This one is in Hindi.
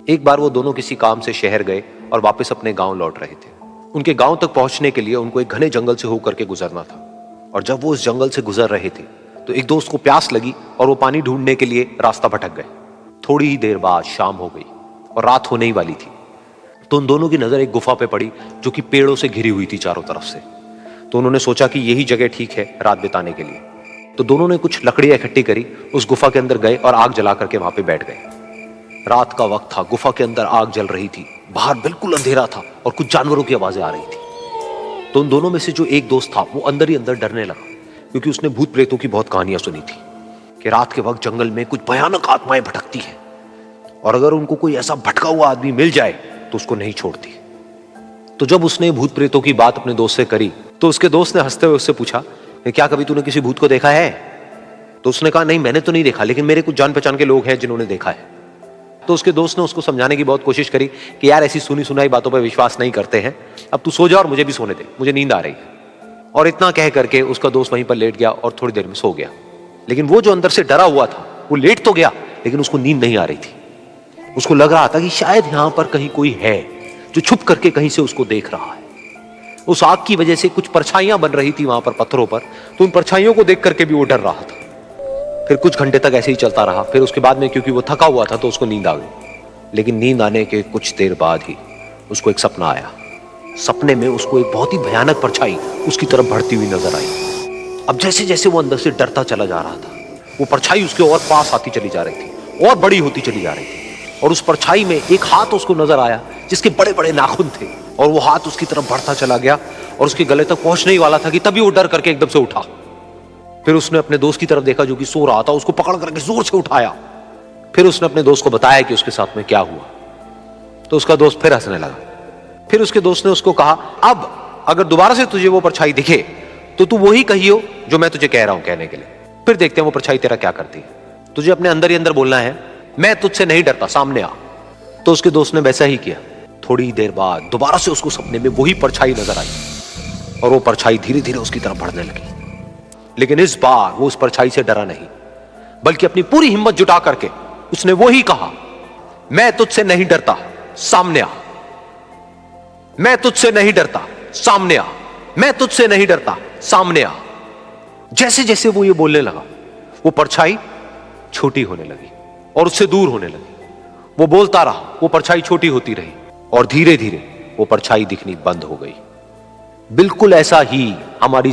एक बार वो दोनों किसी काम से शहर गए और वापस अपने गांव लौट रहे थे। उनके गांव तक पहुंचने के लिए उनको एक घने जंगल से होकर के गुजरना था। और जब वो उस जंगल से गुजर रहे थे तो एक दोस्त को प्यास लगी और वो पानी ढूंढने के लिए रास्ता भटक गए। थोड़ी ही देर बाद शाम हो गई और रात होने ही वाली थी। तो उन दोनों की नजर एक गुफा पे पड़ी जो कि पेड़ों से घिरी हुई थी चारों तरफ से। तो उन्होंने सोचा कि यही जगह ठीक है रात बिताने के लिए। तो दोनों ने कुछ लकड़ियां इकट्ठी करी, उस गुफा के अंदर गए और आग जला करके वहां पे बैठ गए। रात का वक्त था, गुफा के अंदर आग जल रही थी, बाहर बिल्कुल अंधेरा था और कुछ जानवरों की आवाजें आ रही थी। तो उन दोनों में से जो एक दोस्त था वो अंदर ही अंदर डरने लगा, क्योंकि उसने भूत प्रेतों की बहुत कहानियां सुनी थी कि रात के वक्त जंगल में कुछ भयानक आत्माएं भटकती हैं और अगर उनको कोई ऐसा भटका हुआ आदमी मिल जाए तो उसको नहीं छोड़ती। तो जब उसने भूत प्रेतों की बात अपने दोस्त से करी तो उसके दोस्त ने हंसते हुए उससे पूछा, क्या कभी तूने किसी भूत को देखा है? तो उसने कहा, नहीं मैंने तो नहीं देखा, लेकिन मेरे कुछ जान पहचान के लोग हैं जिन्होंने देखा है। तो उसके दोस्त ने उसको समझाने की बहुत कोशिश करी कि यार ऐसी सुनी सुनाई बातों पर विश्वास नहीं करते हैं, अब तू सो जा और मुझे भी सोने दे, मुझे नींद आ रही है। और इतना कह करके उसका दोस्त वहीं पर लेट गया और थोड़ी देर में सो गया। लेकिन वो जो अंदर से डरा हुआ था वो लेट तो गया, लेकिन उसको नींद नहीं आ रही थी। उसको लग रहा था कि शायद यहां पर कहीं कोई है जो छुप करके कहीं से उसको देख रहा है। उस आग की वजह से कुछ परछाइयां बन रही थी वहां पर पत्थरों पर, तो उन परछाइयों को देख करके भी वो डर रहा था। फिर कुछ घंटे तक ऐसे ही चलता रहा। फिर उसके बाद में क्योंकि वो थका हुआ था तो उसको नींद आ गई। लेकिन नींद आने के कुछ देर बाद ही उसको एक सपना आया। सपने में उसको एक बहुत ही भयानक परछाई उसकी तरफ बढ़ती हुई नजर आई। अब जैसे जैसे वो अंदर से डरता चला जा रहा था, वो परछाई उसके और पास आती चली जा रही थी और बड़ी होती चली जा रही थी। और उस परछाई में एक हाथ उसको नजर आया जिसके बड़े बड़े नाखून थे, और वो हाथ उसकी तरफ बढ़ता चला गया और उसके गले तक पहुंचने ही वाला था कि तभी वो डर करके एकदम से उठा। फिर उसने अपने दोस्त की तरफ देखा जो कि सो रहा था, उसको पकड़ करके जोर से उठाया। फिर उसने अपने दोस्त को बताया कि उसके साथ में क्या हुआ। तो उसका दोस्त फिर हंसने लगा। फिर उसके दोस्त ने उसको कहा, अब अगर दोबारा से तुझे वो परछाई दिखे तो तू वही कहियो जो मैं तुझे कह रहा हूं कहने के लिए। फिर देखते हैं वो परछाई तेरा क्या करती है। तुझे अपने अंदर ही अंदर बोलना है, मैं तुझसे नहीं डरता, सामने आ। तो उसके दोस्त ने वैसा ही किया। थोड़ी देर बाद दोबारा से उसको सपने में वही परछाई नजर आई और वो परछाई धीरे धीरे उसकी तरफ बढ़ने लगी। लेकिन इस बार वो उस परछाई से डरा नहीं, बल्कि अपनी पूरी हिम्मत जुटा करके उसने वही कहा, मैं तुझसे नहीं डरता, सामने आ। मैं तुझसे नहीं डरता, सामने आ। मैं तुझसे नहीं डरता, सामने आ। जैसे जैसे वो ये बोलने लगा वो परछाई छोटी होने लगी और उससे दूर होने लगी। वो बोलता रहा, वो परछाई छोटी होती रही और धीरे धीरे वो परछाई दिखनी बंद हो गई। बिल्कुल ऐसा ही हमारी